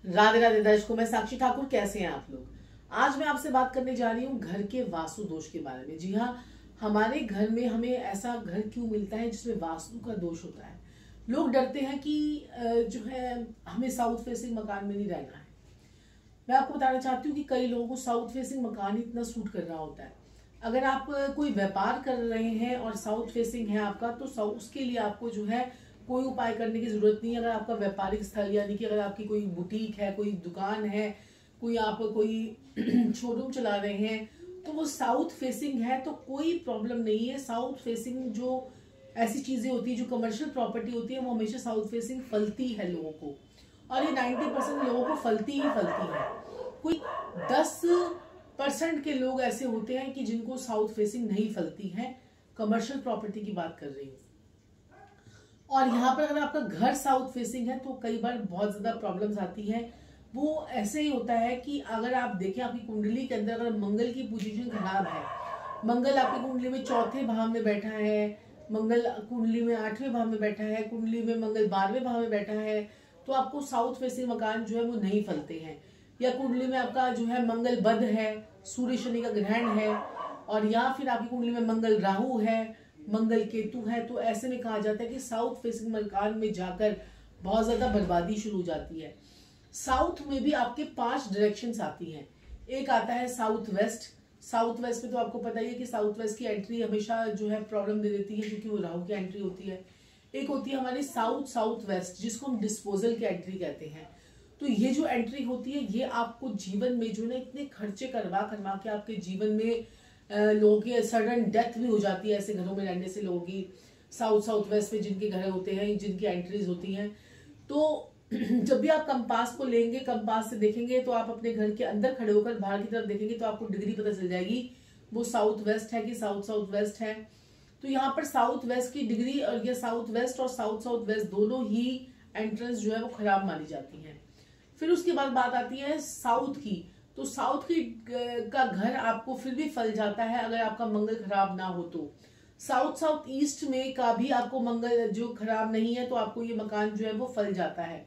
राधे राधे दर्शकों, मैं साक्षी ठाकुर। कैसे हैं आप लोग? आज मैं आपसे बात करने जा रही हूँ घर के वास्तु दोष के बारे में। जी हाँ, हमारे घर में हमें ऐसा घर क्यों मिलता है जिसमें वास्तु का दोष होता है। लोग डरते हैं कि जो है हमें साउथ फेसिंग मकान में नहीं रहना है। मैं आपको बताना चाहती हूँ कि कई लोगों को साउथ फेसिंग मकान ही इतना सूट कर रहा होता है। अगर आप कोई व्यापार कर रहे हैं और साउथ फेसिंग है आपका, तो उसके लिए आपको जो है कोई उपाय करने की जरूरत नहीं है। अगर आपका व्यापारिक स्थल यानी कि अगर आपकी कोई बुटीक है, कोई दुकान है, कोई शोरूम चला रहे हैं, तो वो साउथ फेसिंग है तो कोई प्रॉब्लम नहीं है। साउथ फेसिंग जो ऐसी चीजें होती है, जो कमर्शियल प्रॉपर्टी होती है, वो हमेशा साउथ फेसिंग फलती है लोगों को, और ये 90% लोगों को फलती ही फलती है। कोई 10% के लोग ऐसे होते हैं कि जिनको साउथ फेसिंग नहीं फलती है। कमर्शियल प्रॉपर्टी की बात कर रही हूँ। और यहाँ पर अगर आपका घर साउथ फेसिंग है तो कई बार बहुत ज्यादा प्रॉब्लम्स आती हैं। वो ऐसे ही होता है कि अगर आप देखें आपकी कुंडली के अंदर अगर मंगल की पोजीशन खराब है, मंगल आपकी कुंडली में चौथे भाव में बैठा है, मंगल कुंडली में 8वें भाव में बैठा है, कुंडली में मंगल 12वें भाव में बैठा है, तो आपको साउथ फेसिंग मकान जो है वो नहीं फलते हैं। या कुंडली में आपका जो है मंगल बध है, सूर्य शनि का ग्रहण है, और या फिर आपकी कुंडली में मंगल राहु है, मंगल केतु है, तो ऐसे में कहा जाता है कि साउथ फेसिंग मकान में जाकर बहुत ज्यादा बर्बादी शुरू हो जाती है। साउथ में भी आपके 5 डायरेक्शंस आती हैं। एक आता है साउथ वेस्ट। साउथ वेस्ट में तो आपको पता ही है कि साउथ वेस्ट की एंट्री हमेशा जो है प्रॉब्लम दे देती है, क्योंकि वो राहु की एंट्री होती है। एक होती है हमारी साउथ साउथ वेस्ट, जिसको हम डिस्पोजल की एंट्री कहते हैं। तो ये जो एंट्री होती है, ये आपको जीवन में जो है इतने खर्चे करवा करवा के आपके जीवन में लोगों की सडन डेथ भी हो जाती है। ऐसे घरों में रहने से लोगों की साउथ साउथ वेस्ट में जिनके घर होते हैं, जिनकी एंट्रीज होती हैं, तो जब भी आप कंपास को लेंगे, कंपास से देखेंगे, तो आप अपने घर के अंदर खड़े होकर बाहर की तरफ देखेंगे तो आपको डिग्री पता चल जाएगी वो साउथ वेस्ट है कि साउथ साउथ वेस्ट है। तो यहाँ पर साउथ वेस्ट की डिग्री, और ये साउथ वेस्ट और साउथ साउथ वेस्ट दोनों ही एंट्रेंस जो है वो खराब मानी जाती है। फिर उसके बाद बात आती है साउथ की। तो साउथ की का घर आपको फिर भी फल जाता है अगर आपका मंगल खराब ना हो तो। साउथ साउथ ईस्ट में का भी आपको मंगल जो खराब नहीं है तो आपको ये मकान जो है वो फल जाता है।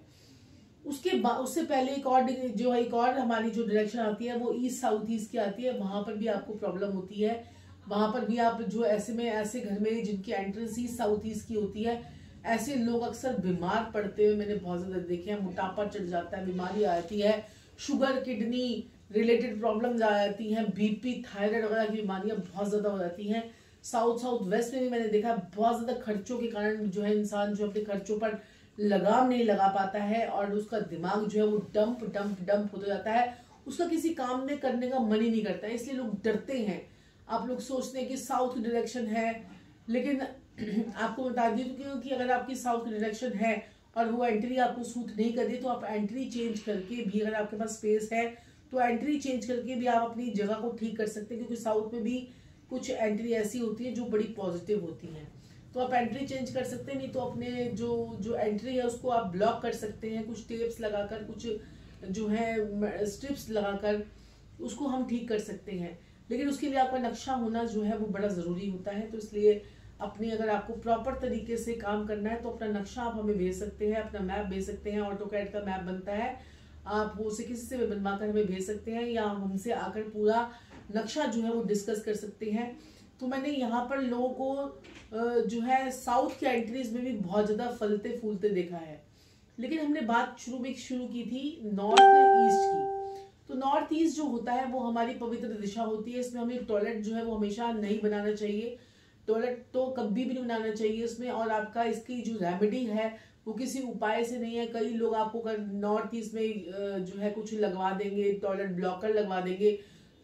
उससे पहले एक और हमारी जो डायरेक्शन आती है वो ईस्ट साउथ ईस्ट की आती है। वहां पर भी आपको प्रॉब्लम होती है। वहां पर भी आप जो ऐसे घर में जिनकी एंट्रेंस ईस्ट साउथ ईस्ट की होती है, ऐसे लोग अक्सर बीमार पड़ते हुए मैंने बहुत ज्यादा देखे हैं। मोटापा चढ़ जाता है, बीमारी आती है, शुगर किडनी रिलेटेड प्रॉब्लम आ जाती हैं, बीपी थायराइड वगैरह की बीमारियां बहुत ज्यादा हो जाती हैं। साउथ साउथ वेस्ट में भी मैंने देखा बहुत ज्यादा खर्चों के कारण जो है इंसान जो अपने खर्चों पर लगाम नहीं लगा पाता है, और उसका दिमाग जो है वो डंप होता जाता है। उसका किसी काम में करने का मन ही नहीं करता है, इसलिए लोग डरते हैं। आप लोग सोचते हैं कि साउथ की डायरेक्शन है, लेकिन आपको बता दी कि अगर आपकी साउथ की डायरेक्शन है और वो एंट्री आपको सूट नहीं कर रही, तो आप एंट्री चेंज करके भी, अगर आपके पास स्पेस है तो एंट्री चेंज करके भी आप अपनी जगह को ठीक कर सकते हैं। क्योंकि साउथ में भी कुछ एंट्री ऐसी होती है जो बड़ी पॉजिटिव होती है, तो आप एंट्री चेंज कर सकते हैं। नहीं तो अपने जो एंट्री है उसको आप ब्लॉक कर सकते हैं, कुछ टेप्स लगाकर, कुछ जो है स्ट्रिप्स लगाकर उसको हम ठीक कर सकते हैं। लेकिन उसके लिए आपका नक्शा होना जो है वो बड़ा जरूरी होता है। तो इसलिए अगर आपको प्रॉपर तरीके से काम करना है तो अपना नक्शा आप हमें भेज सकते हैं, अपना मैप भेज सकते हैं। ऑटोकैड का मैप बनता है, आप वो उसे किसी से भी बनवा कर हमें भेज सकते हैं, या हमसे आकर पूरा नक्शा जो है वो डिस्कस कर सकते हैं। तो मैंने यहाँ पर लोगों को जो है साउथ की एंट्रीज में भी बहुत ज्यादा फलते फूलते देखा है। लेकिन हमने बात शुरू की थी नॉर्थ ईस्ट की। तो नॉर्थ ईस्ट जो होता है वो हमारी पवित्र दिशा होती है। इसमें हमें टॉयलेट जो है वो हमेशा नहीं बनाना चाहिए, टॉयलेट तो कभी भी नहीं बनाना चाहिए इसमें। और आपका इसकी जो रेमेडी है वो किसी उपाय से नहीं है। कई लोग आपको नॉर्थ ईस्ट में जो है कुछ लगवा देंगे, टॉयलेट ब्लॉकर लगवा देंगे।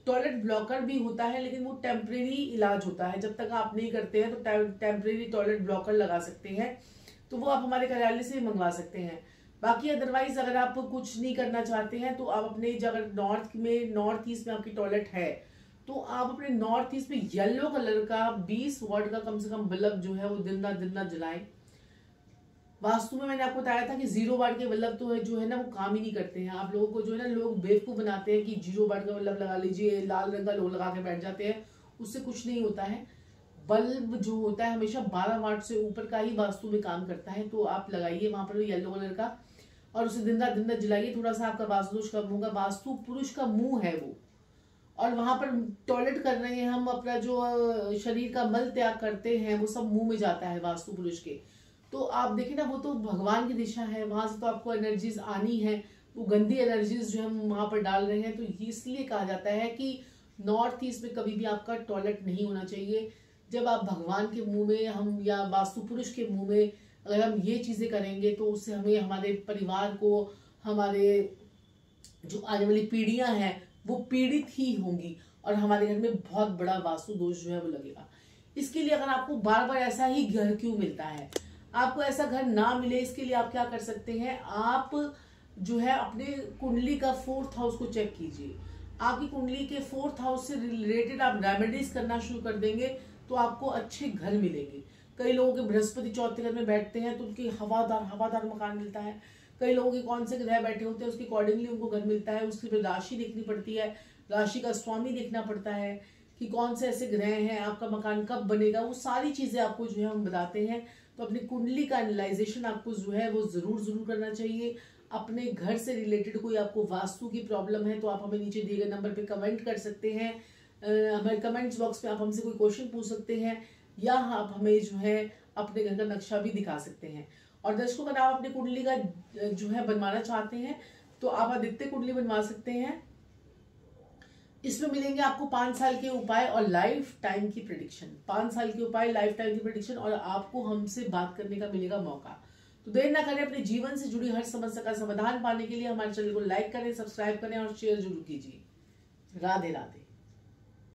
टॉयलेट ब्लॉकर भी होता है, लेकिन वो टेम्परेरी इलाज होता है। जब तक आप नहीं करते हैं तो टेम्परेरी टॉयलेट ब्लॉकर लगा सकते हैं, तो वो आप हमारे कार्यालय से मंगवा सकते हैं। बाकी अदरवाइज अगर आप कुछ नहीं करना चाहते हैं तो आप अपने अगर नॉर्थ ईस्ट में आपकी टॉयलेट है तो आप अपने नॉर्थ ईस्ट में येलो कलर का 20 वॉट का कम से कम बल्ब जो है वो दिन रात जलाएं। वास्तु में मैंने आपको बताया था कि 0 वाट के बल्ब तो जो है ना वो काम ही नहीं करते हैं। आप लोगों को जो है ना लोग बेवकूफ बनाते हैं कि 0 वाट का बल्ब लगा लीजिए, लाल रंग का लोग लगा के बैठ जाते हैं, उससे कुछ नहीं होता है। बल्ब जो होता है हमेशा 12 वाट से ऊपर का ही वास्तु में काम करता है, तो आप लगाइए वहां पर येलो कलर का। और उसे दिन रात जलाइए, थोड़ा सा आपका वास्तु दोष कम होगा। वास्तु पुरुष का मुंह है वो, और वहां पर टॉयलेट कर रहे हैं हम, अपना जो शरीर का मल त्याग करते हैं वो सब मुंह में जाता है वास्तु पुरुष के। तो आप देखिए ना, वो तो भगवान की दिशा है, वहां से तो आपको एनर्जीज आनी है, वो गंदी एनर्जीज जो हम वहां पर डाल रहे हैं। तो इसलिए कहा जाता है कि नॉर्थ ईस्ट में कभी भी आपका टॉयलेट नहीं होना चाहिए। जब आप भगवान के मुंह में हम या वास्तु पुरुष के मुंह में अगर हम ये चीजें करेंगे तो उससे हमें, हमारे परिवार को, हमारे जो आने वाली पीढ़ियां हैं वो पीड़ित ही होंगी, और हमारे घर में बहुत बड़ा वास्तु दोष जो है वो लगेगा। इसके लिए अगर आपको बार बार ऐसा ही घर क्यों मिलता है, आपको ऐसा घर ना मिले, इसके लिए आप क्या कर सकते हैं, आप जो है अपने कुंडली का 4th हाउस को चेक कीजिए। आपकी कुंडली के 4th हाउस से रिलेटेड आप रेमेडीज करना शुरू कर देंगे तो आपको अच्छे घर मिलेंगे। कई लोगों के बृहस्पति 4th घर में बैठते हैं तो उनकी हवादार मकान मिलता है। कई लोगों के कौन से ग्रह बैठे होते हैं उसके अकॉर्डिंगली उनको घर मिलता है। उसकी फिर राशि देखनी पड़ती है, राशि का स्वामी देखना पड़ता है कि कौन से ऐसे ग्रह हैं, आपका मकान कब बनेगा, वो सारी चीजें आपको जो है हम बताते हैं। तो अपनी कुंडली का एनालाइजेशन आपको जो है वो जरूर करना चाहिए। अपने घर से रिलेटेड कोई आपको वास्तु की प्रॉब्लम है तो आप हमें नीचे दिए गए नंबर पे कमेंट कर सकते हैं। हमारे कमेंट्स बॉक्स में आप हमसे कोई क्वेश्चन पूछ सकते हैं, या आप हमें जो है अपने घर का नक्शा भी दिखा सकते हैं। और दर्शकों, अगर आप अपनी कुंडली का जो है बनवाना चाहते हैं तो आप आदित्य कुंडली बनवा सकते हैं। इसमें मिलेंगे आपको 5 साल के उपाय और लाइफ टाइम की प्रेडिक्शन। 5 साल के उपाय, लाइफ टाइम की प्रेडिक्शन, और आपको हमसे बात करने का मिलेगा मौका। तो देर ना करें, अपने जीवन से जुड़ी हर समस्या का समाधान पाने के लिए हमारे चैनल को लाइक करें, सब्सक्राइब करें और शेयर जरूर कीजिए। राधे राधे।